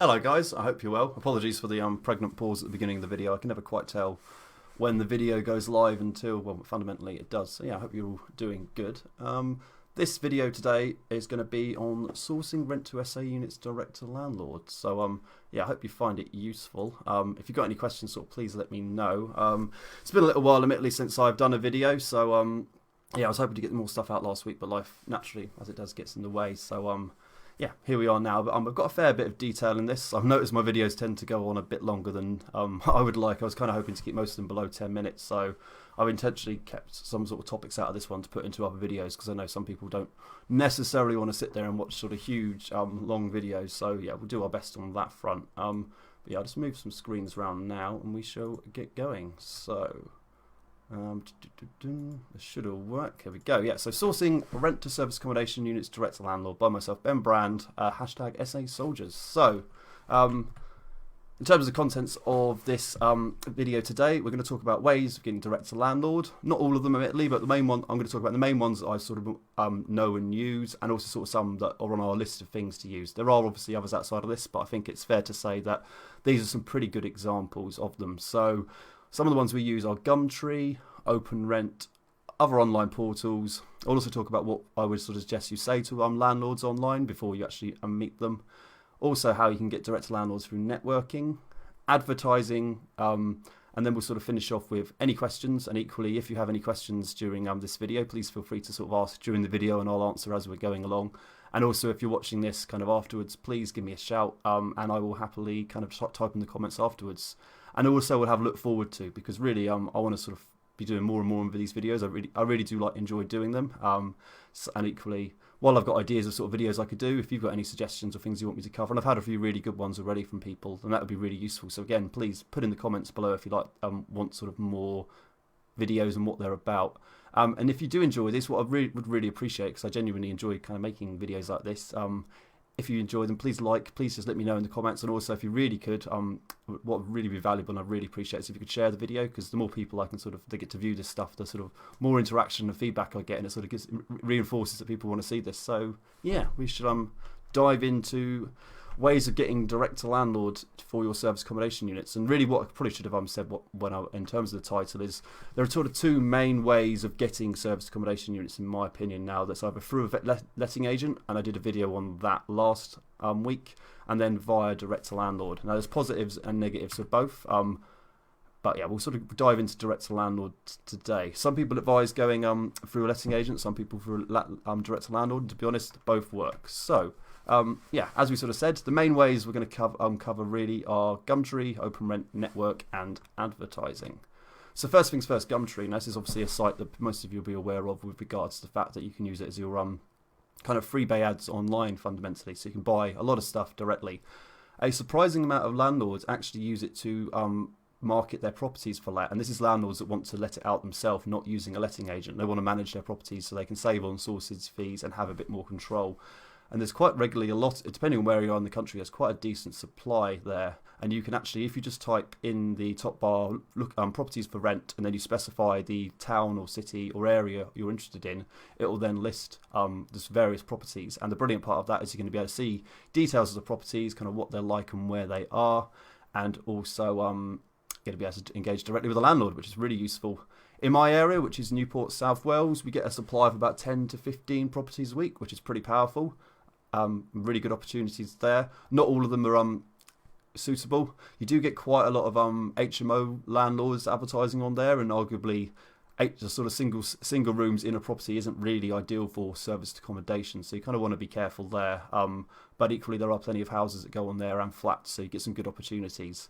Hello guys, I hope you're well. Apologies for the pregnant pause at the beginning of the video. I can never quite tell when the video goes live until, well, fundamentally it does. So yeah, I hope you're all doing good. This video today is going to be on sourcing rent to SA units direct to landlords. So yeah, I hope you find it useful. If you've got any questions, please let me know. It's been a little while, admittedly, since I've done a video. So yeah, I was hoping to get more stuff out last week, but life naturally, as it does, gets in the way. So yeah, here we are now. But I've got a fair bit of detail in this. I've noticed my videos tend to go on a bit longer than I would like. I was kind of hoping to keep most of them below 10 minutes, so I've intentionally kept some sort of topics out of this one to put into other videos because I know some people don't necessarily want to sit there and watch sort of huge, long videos. So yeah, we'll do our best on that front. But yeah, I'll just move some screens around now and we shall get going. So this should all work. Here we go. Yeah, so sourcing rent to service accommodation units direct to landlord by myself, Ben Brand, hashtag SA Soldiers. So, in terms of the contents of this video today, we're going to talk about ways of getting direct to landlord. Not all of them, admittedly, but the main one I'm going to talk about the main ones that I sort of know and use, and also sort of some that are on our list of things to use. There are obviously others outside of this, but I think it's fair to say that these are some pretty good examples of them. So, some of the ones we use are Gumtree, OpenRent, other online portals. I'll also talk about what I would sort of suggest you say to landlords online before you actually meet them. Also, how you can get direct to landlords through networking, advertising, and then we'll sort of finish off with any questions. And equally, if you have any questions during this video, please feel free to sort of ask during the video and I'll answer as we're going along. And also, if you're watching this kind of afterwards, please give me a shout and I will happily kind of type in the comments afterwards. And also, we'll have a look forward to, because really I want to sort of be doing more and more of these videos. I really do enjoy doing them. And equally, while I've got ideas of sort of videos I could do, if you've got any suggestions or things you want me to cover, and I've had a few really good ones already from people, then that would be really useful. So again, please put in the comments below if you like want sort of more videos and what they're about. And if you do enjoy this, what I would really appreciate, because I genuinely enjoy kind of making videos like this, if you enjoy them, please just let me know in the comments. And also, if you really could, what would really be valuable and I really appreciate is if you could share the video, because the more people I can they get to view this stuff, the sort of more interaction and feedback I get, and it sort of reinforces that people want to see this. So yeah, we should dive into ways of getting direct to landlord for your service accommodation units. And really what I probably should have said in terms of the title is there are sort of two main ways of getting service accommodation units in my opinion now. That's either through a letting agent, and I did a video on that last week, and then via direct to landlord. Now there's positives and negatives of both, but yeah, we'll sort of dive into direct to landlord today. Some people advise going through a letting agent, some people through direct to landlord, and to be honest, both work. So yeah, as we sort of said, the main ways we're going to cover really are Gumtree, OpenRent, network, and advertising. So first things first, Gumtree. Now this is obviously a site that most of you will be aware of with regards to the fact that you can use it as your kind of freebie ads online fundamentally, so you can buy a lot of stuff directly. A surprising amount of landlords actually use it to market their properties for let, and this is landlords that want to let it out themselves, not using a letting agent. They want to manage their properties so they can save on sources fees and have a bit more control. And there's quite regularly a lot, depending on where you are in the country, there's quite a decent supply there. And you can actually, if you just type in the top bar, look properties for rent, and then you specify the town or city or area you're interested in, it will then list just various properties. And the brilliant part of that is you're going to be able to see details of the properties, kind of what they're like and where they are, and also going to be able to engage directly with the landlord, which is really useful. In my area, which is Newport, South Wales, we get a supply of about 10 to 15 properties a week, which is pretty powerful. Really good opportunities there. Not all of them are suitable. You do get quite a lot of HMO landlords advertising on there, and arguably the sort of single rooms in a property isn't really ideal for serviced accommodation, so you kind of want to be careful there. But equally, there are plenty of houses that go on there and flats, so you get some good opportunities.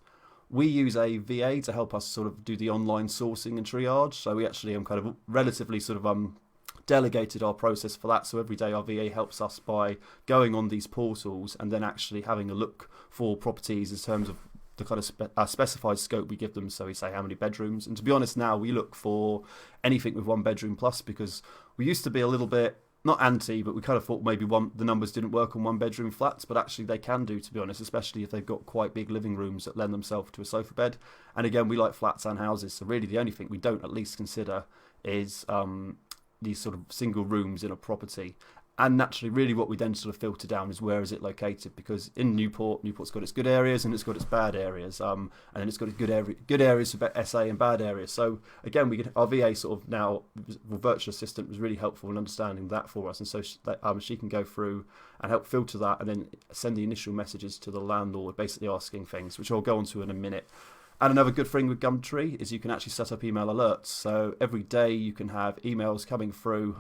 We use a VA to help us sort of do the online sourcing and triage, so we actually kind of relatively sort of delegated our process for that. So every day our VA helps us by going on these portals and then actually having a look for properties in terms of the kind of specified scope we give them. So we say how many bedrooms, and to be honest now we look for anything with 1 bedroom plus, because we used to be a little bit not anti, but we kind of thought maybe the numbers didn't work on 1 bedroom flats, but actually they can do, to be honest, especially if they've got quite big living rooms that lend themselves to a sofa bed. And again, we like flats and houses, so really the only thing we don't at least consider is these sort of single rooms in a property. And naturally, really what we then sort of filter down is where is it located, because in Newport's got its good areas and it's got its bad areas, and then it's got its good areas for SA and bad areas. So again, our VA sort of now, virtual assistant, was really helpful in understanding that for us, and so she can go through and help filter that and then send the initial messages to the landlord, basically asking things, which I'll go on to in a minute. And another good thing with Gumtree is you can actually set up email alerts. So every day you can have emails coming through,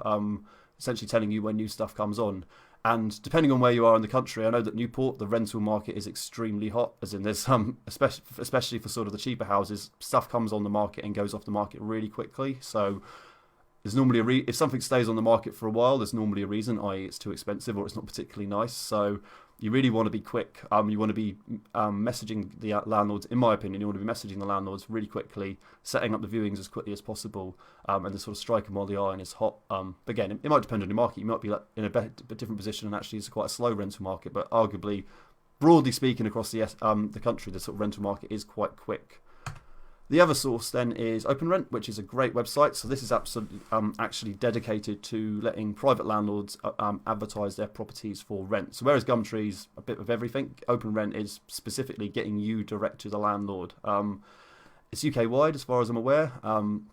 essentially telling you when new stuff comes on. And depending on where you are in the country, I know that Newport, the rental market is extremely hot, as in there's some, especially for sort of the cheaper houses, stuff comes on the market and goes off the market really quickly. So there's normally if something stays on the market for a while, there's normally a reason, i.e. it's too expensive or it's not particularly nice. So you really want to be quick. You want to be messaging the landlords, in my opinion, you want to be messaging the landlords really quickly, setting up the viewings as quickly as possible, and then sort of strike them while the iron is hot. But again, it might depend on your market. You might be in a different position, and actually it's quite a slow rental market, but arguably, broadly speaking, across the country, the sort of rental market is quite quick. The other source then is OpenRent, which is a great website. So this is absolutely actually dedicated to letting private landlords advertise their properties for rent. So whereas Gumtree's a bit of everything, OpenRent is specifically getting you direct to the landlord. It's UK wide as far as I'm aware, and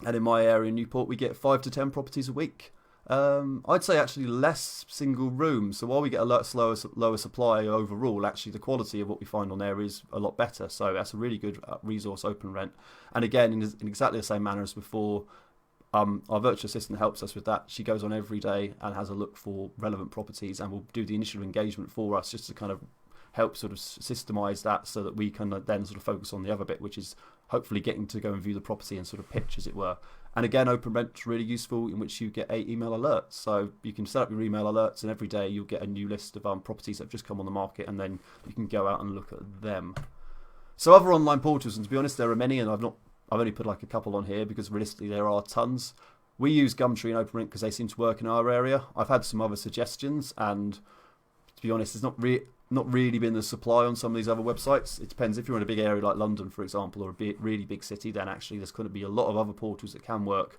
in my area in Newport we get 5 to 10 properties a week. I'd say actually less single rooms. So while we get a lot lower supply overall, actually the quality of what we find on there is a lot better. So that's a really good resource, OpenRent. And again, in exactly the same manner as before, our virtual assistant helps us with that. She goes on every day and has a look for relevant properties and will do the initial engagement for us, just to kind of help sort of systemize that, so that we can then sort of focus on the other bit, which is hopefully getting to go and view the property and sort of pitch, as it were. And again, OpenRent's really useful, in which you get 8 email alerts. So you can set up your email alerts, and every day you'll get a new list of properties that have just come on the market, and then you can go out and look at them. So other online portals, and to be honest, there are many, and I've only put like a couple on here because realistically there are tons. We use Gumtree and OpenRent because they seem to work in our area. I've had some other suggestions, and to be honest, there's not really been the supply on some of these other websites. It depends. If you're in a big area like London, for example, or a really big city, then actually there's going to be a lot of other portals that can work.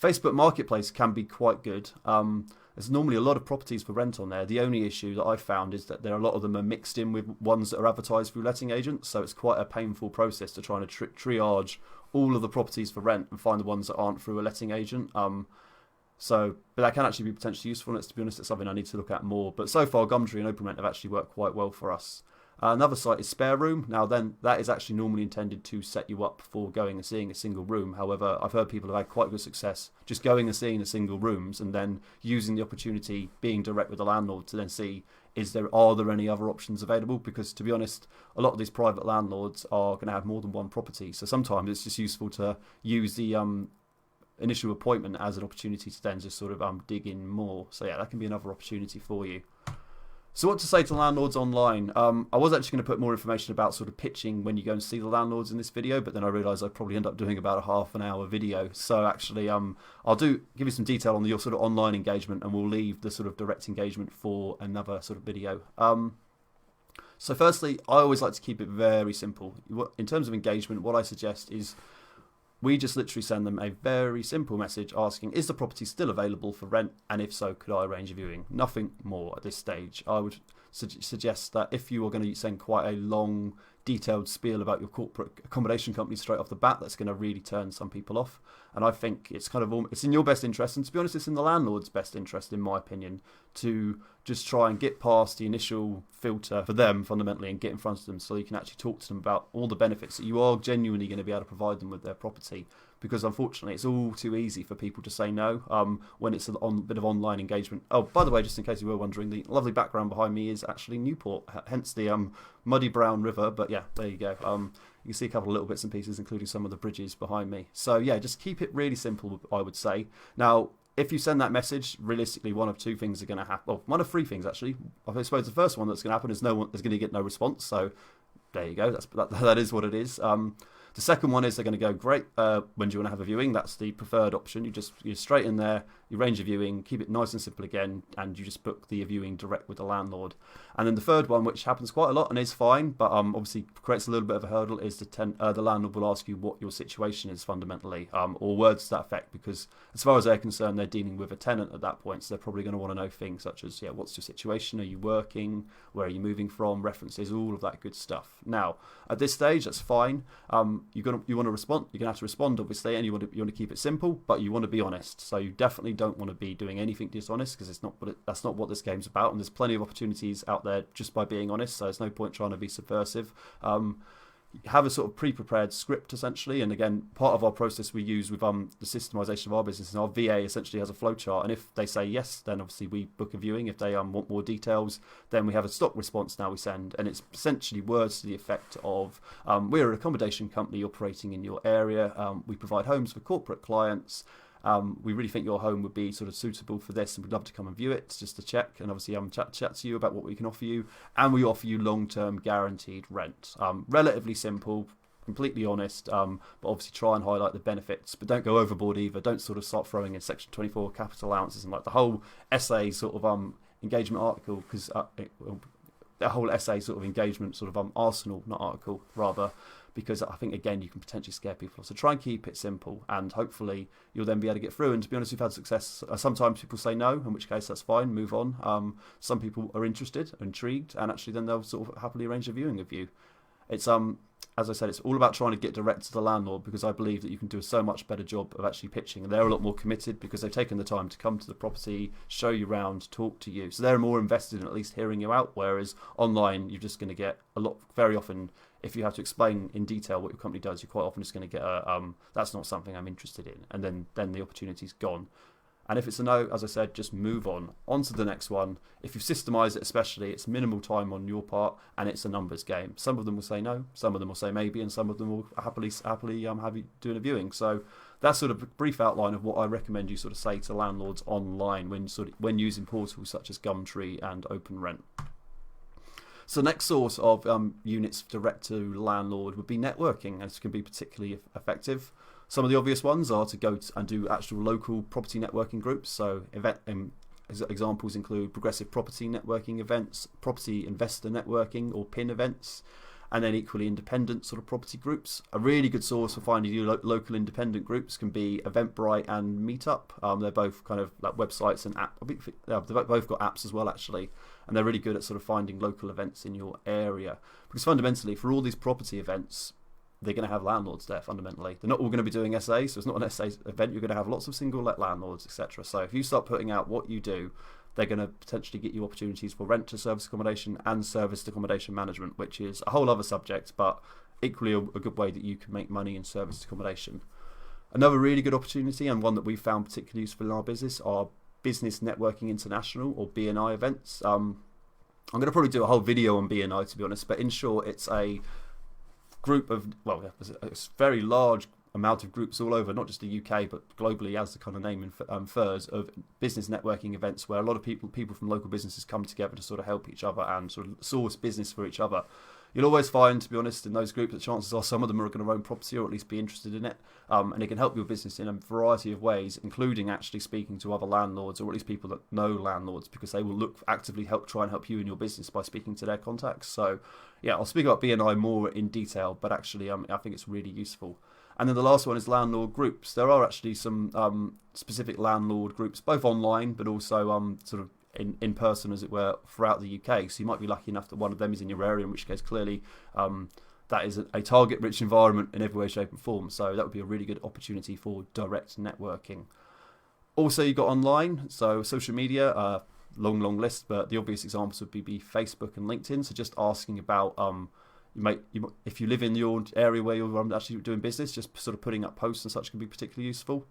Facebook Marketplace can be quite good. There's normally a lot of properties for rent on there. The only issue that I've found is that a lot of them are mixed in with ones that are advertised through letting agents, so it's quite a painful process to try and triage all of the properties for rent and find the ones that aren't through a letting agent. But that can actually be potentially useful, and to be honest, it's something I need to look at more. But so far, Gumtree and OpenRent have actually worked quite well for us. Another site is Spare Room. Now then, that is actually normally intended to set you up for going and seeing a single room. However, I've heard people have had quite good success just going and seeing the single rooms, and then using the opportunity, being direct with the landlord, to then see are there any other options available? Because to be honest, a lot of these private landlords are going to have more than one property. So sometimes it's just useful to use the initial appointment as an opportunity to then just sort of dig in more. So yeah, that can be another opportunity for you. So what to say to landlords online? I was actually going to put more information about sort of pitching when you go and see the landlords in this video, but then I realised I'd probably end up doing about a half an hour video. So actually, I'll give you some detail on your sort of online engagement, and we'll leave the sort of direct engagement for another sort of video. So firstly, I always like to keep it very simple. In terms of engagement, what I suggest is we just literally send them a very simple message asking, is the property still available for rent? And if so, could I arrange a viewing? Nothing more at this stage. I would suggest that if you are going to send quite a long, detailed spiel about your corporate accommodation company straight off the bat, that's going to really turn some people off. And I think it's it's in your best interest, and to be honest, it's in the landlord's best interest, in my opinion, to just try and get past the initial filter for them fundamentally and get in front of them, so you can actually talk to them about all the benefits that you are genuinely going to be able to provide them with their property. Because unfortunately, it's all too easy for people to say no when it's a bit of online engagement. Oh, by the way, just in case you were wondering, the lovely background behind me is actually Newport, hence the muddy brown river. But yeah, there you go. You can see a couple of little bits and pieces, including some of the bridges behind me. So yeah, just keep it really simple, I would say. Now, if you send that message, realistically, one of two things are going to happen. Well, one of three things, actually. I suppose the first one that's going to happen is no one is going to get no response. So there you go. That is what it is. The second one is they're going to go, great, when do you want to have a viewing? That's the preferred option. You're straight in there, you arrange a viewing, keep it nice and simple again, and you just book the viewing direct with the landlord. And then the third one, which happens quite a lot and is fine, but obviously creates a little bit of a hurdle, is the landlord will ask you what your situation is fundamentally, or words to that effect, because as far as they're concerned, they're dealing with a tenant at that point, so they're probably going to want to know things such as, yeah, what's your situation? Are you working? Where are you moving from? References, all of that good stuff. Now, at this stage, that's fine. You want to respond. You're going to have to respond, obviously, and you want to keep it simple, but you want to be honest. So you definitely don't want to be doing anything dishonest, because that's not what this game's about. And there's plenty of opportunities out there just by being honest. So there's no point trying to be subversive. Have a sort of pre-prepared script essentially, and again, part of our process we use with the systemization of our business, and our VA essentially has a flowchart, and if they say yes, then obviously we book a viewing. If they want more details, then we have a stock response now we send, and it's essentially words to the effect of, we're an accommodation company operating in your area, we provide homes for corporate clients. We really think your home would be sort of suitable for this, and we'd love to come and view it just to check, and obviously chat to you about what we can offer you, and we offer you long-term guaranteed rent. Relatively simple, completely honest, but obviously try and highlight the benefits, but don't go overboard either. Don't sort of start throwing in Section 24 capital allowances and like the whole essay sort of engagement article, because the whole essay sort of engagement sort of arsenal, not article, rather, because I think, again, you can potentially scare people. So try and keep it simple, and hopefully you'll then be able to get through. And to be honest, we've had success. Sometimes people say no, in which case that's fine, move on. Some people are interested, intrigued, and actually then they'll sort of happily arrange a viewing of you. It's as I said, it's all about trying to get direct to the landlord, because I believe that you can do a so much better job of actually pitching, and they're a lot more committed because they've taken the time to come to the property, show you around, talk to you. So they're more invested in at least hearing you out, whereas online you're just going to get very often, if you have to explain in detail what your company does, you're quite often just going to get that's not something I'm interested in, and then the opportunity's gone. And if it's a no, as I said, just move on to the next one. If you systemize it especially, it's minimal time on your part, and it's a numbers game. Some of them will say no, some of them will say maybe, and some of them will happily have you doing a viewing. So that's sort of a brief outline of what I recommend you sort of say to landlords online when using portals such as Gumtree and OpenRent. So the next source of units direct to landlord would be networking, and this can be particularly effective. Some of the obvious ones are to go and do actual local property networking groups. So examples include progressive property networking events, property investor networking or PIN events, and then equally independent sort of property groups. A really good source for finding new local independent groups can be Eventbrite and Meetup. They're both kind of like websites and apps. They've both got apps as well, actually, and they're really good at sort of finding local events in your area. Because fundamentally, for all these property events, they're going to have landlords there fundamentally. They're not all going to be doing SA, so it's not an SA event. You're going to have lots of single let landlords, etc. So if you start putting out what you do, they're going to potentially get you opportunities for rent to service accommodation and service accommodation management, which is a whole other subject, but equally a good way that you can make money in service accommodation. Another really good opportunity, and one that we found particularly useful in our business, are Business Networking International or BNI events. I'm going to probably do a whole video on BNI, to be honest, but in short, it's a group of, well, a very large amount of groups all over, not just the UK, but globally, as the kind of name infers, of business networking events where a lot of people from local businesses come together to sort of help each other and sort of source business for each other. You'll always find, to be honest, in those groups, that chances are some of them are going to own property or at least be interested in it, and it can help your business in a variety of ways, including actually speaking to other landlords, or at least people that know landlords, because they will actively try and help you in your business by speaking to their contacts. So yeah, I'll speak about BNI more in detail, but actually I think it's really useful. And then the last one is landlord groups. There are actually some specific landlord groups, both online but also sort of in person, as it were, throughout the UK. So you might be lucky enough that one of them is in your area, in which case clearly that is a target-rich environment in every way, shape and form. So that would be a really good opportunity for direct networking. Also, you've got online, so social media, long list, but the obvious examples would be Facebook and LinkedIn. So just asking about if you live in your area where you're actually doing business, just sort of putting up posts and such can be particularly useful.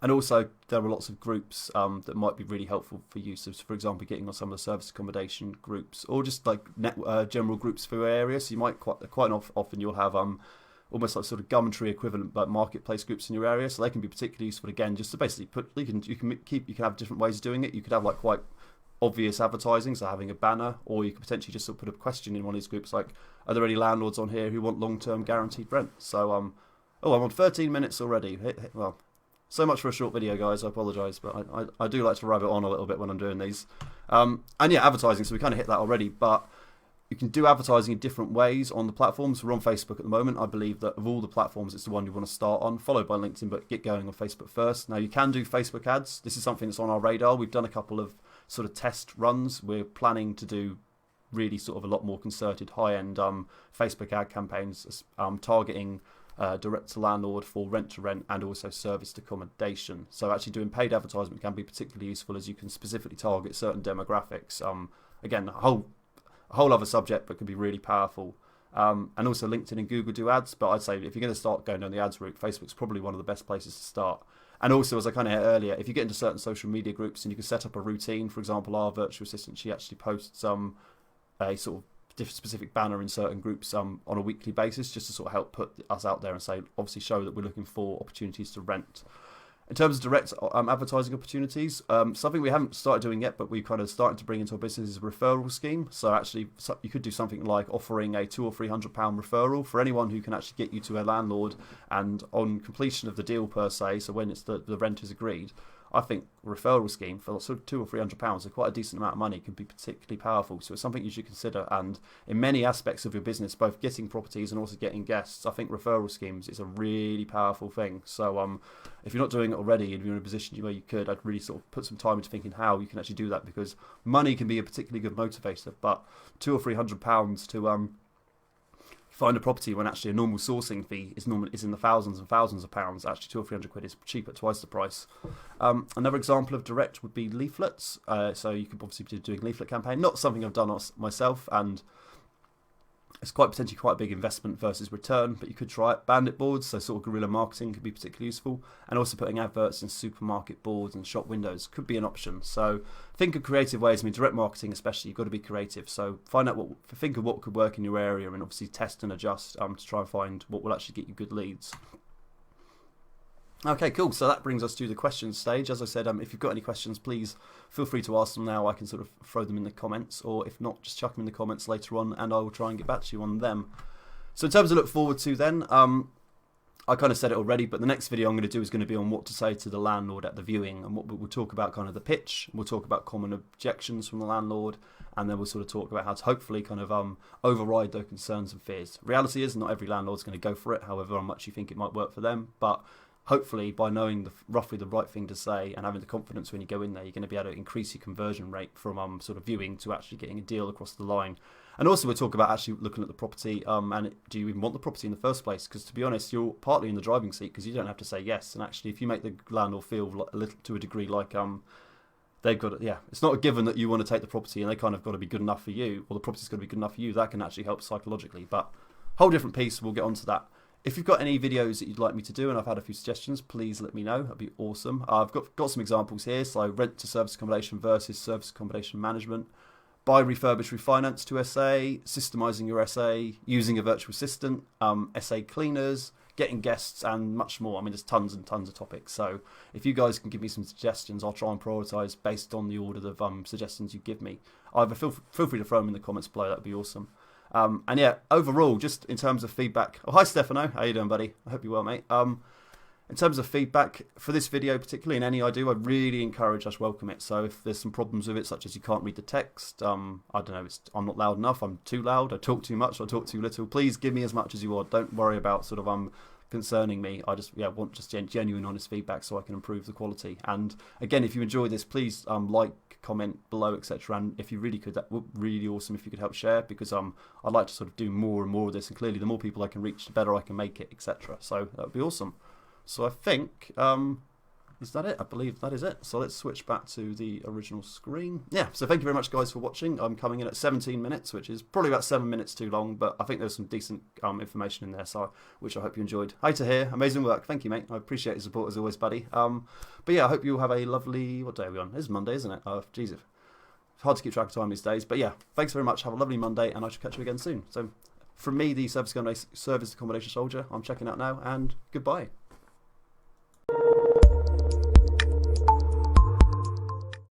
And also, there are lots of groups that might be really helpful for you. So, for example, getting on some of the service accommodation groups, or just like general groups for your area. So you might quite often you'll have almost like sort of Gumtree equivalent, but marketplace groups in your area. So they can be particularly useful, again, just to basically you can have different ways of doing it. You could have like quite obvious advertising, so having a banner, or you could potentially just sort of put a question in one of these groups like, are there any landlords on here who want long-term guaranteed rent? So oh, I'm on 13 minutes already. Well, so much for a short video, guys. I apologise, but I do like to rabbit on a little bit when I'm doing these. And yeah, advertising, so we kind of hit that already, but you can do advertising in different ways on the platforms. We're on Facebook at the moment. I believe that of all the platforms, it's the one you want to start on, followed by LinkedIn, but get going on Facebook first. Now, you can do Facebook ads. This is something that's on our radar. We've done a couple of sort of test runs. We're planning to do really sort of a lot more concerted, high-end Facebook ad campaigns, targeting direct to landlord for rent to rent and also serviced accommodation. So actually doing paid advertisement can be particularly useful as you can specifically target certain demographics. Again, a whole other subject, but can be really powerful. And also LinkedIn and Google do ads, but I'd say if you're going to start going down the ads route, Facebook's probably one of the best places to start. And also, as I kind of hit earlier, if you get into certain social media groups and you can set up a routine, for example, our virtual assistant, she actually posts a sort of specific banner in certain groups on a weekly basis, just to sort of help put us out there and say, obviously show that we're looking for opportunities to rent. In terms of direct advertising opportunities, something we haven't started doing yet, but we're kind of starting to bring into our business is a referral scheme. So actually, you could do something like offering a £200 or £300 referral for anyone who can actually get you to a landlord, and on completion of the deal per se, so when it's the rent is agreed, I think referral scheme for sort of £200 or £300, so quite a decent amount of money, can be particularly powerful. So it's something you should consider. And in many aspects of your business, both getting properties and also getting guests, I think referral schemes is a really powerful thing. So if you're not doing it already and you're in a position where you could, I'd really sort of put some time into thinking how you can actually do that, because money can be a particularly good motivator, but £200 or £300 to find a property when actually a normal sourcing fee is in the thousands and thousands of pounds. Actually, £200 or £300 is cheap at twice the price. Another example of direct would be leaflets. So you could obviously be doing leaflet campaign. Not something I've done myself, and it's potentially quite a big investment versus return, but you could try it. Bandit boards, so sort of guerrilla marketing, could be particularly useful, and also putting adverts in supermarket boards and shop windows could be an option. So think of creative ways. I mean, direct marketing especially, you've got to be creative. So think of what could work in your area, and obviously test and adjust to try and find what will actually get you good leads. Okay, cool. So that brings us to the questions stage. As I said, if you've got any questions, please feel free to ask them now. I can sort of throw them in the comments, or if not, just chuck them in the comments later on, and I will try and get back to you on them. So in terms of look forward to then, I kind of said it already, but the next video I'm going to do is going to be on what to say to the landlord at the viewing, and we'll talk about kind of the pitch, we'll talk about common objections from the landlord, and then we'll sort of talk about how to hopefully kind of override their concerns and fears. Reality is not every landlord's going to go for it, however much you think it might work for them, but hopefully by knowing roughly the right thing to say and having the confidence when you go in there, you're going to be able to increase your conversion rate from sort of viewing to actually getting a deal across the line. And also we'll talk about actually looking at the property, and do you even want the property in the first place? Because to be honest, you're partly in the driving seat, because you don't have to say yes. And actually, if you make the landlord feel a little to a degree like they've got it's not a given that you want to take the property and they kind of got to be good enough for you, or the property's got to be good enough for you, that can actually help psychologically. But whole different piece, we'll get onto that. If you've got any videos that you'd like me to do, and I've had a few suggestions, please let me know. That'd be awesome. I've got some examples here. So rent to service accommodation versus service accommodation management, buy, refurbish, refinance to SA, systemizing your SA, using a virtual assistant, SA cleaners, getting guests, and much more. I mean, there's tons and tons of topics. So if you guys can give me some suggestions, I'll try and prioritise based on the order of suggestions you give me. Either feel free to throw them in the comments below. That'd be awesome. And yeah, overall, just in terms of feedback. Oh, hi Stefano, how you doing, buddy? I hope you're well, mate. In terms of feedback for this video, particularly in any I do, I really encourage us welcome it. So if there's some problems with it, such as you can't read the text, I don't know, I'm not loud enough, I'm too loud, I talk too much, I talk too little, please give me as much as you want. Don't worry about sort of concerning me. I just want just genuine, honest feedback so I can improve the quality. And again, if you enjoy this, please like, comment below, etc. And if you really could, that would be really awesome if you could help share, because I'd like to sort of do more and more of this, and clearly the more people I can reach, the better I can make it, etc. So that would be awesome. So I think is that it? I believe that is it. So let's switch back to the original screen. Yeah, so thank you very much, guys, for watching. I'm coming in at 17 minutes, which is probably about 7 minutes too long, but I think there's some decent information in there, so which I hope you enjoyed. Hi to here, amazing work. Thank you, mate. I appreciate your support as always, buddy. But yeah, I hope you all have a lovely, what day are we on? It's Monday, isn't it? Oh, Jesus. It's hard to keep track of time these days. But yeah, thanks very much. Have a lovely Monday, and I shall catch you again soon. So from me, the service accommodation soldier, I'm checking out now, and goodbye.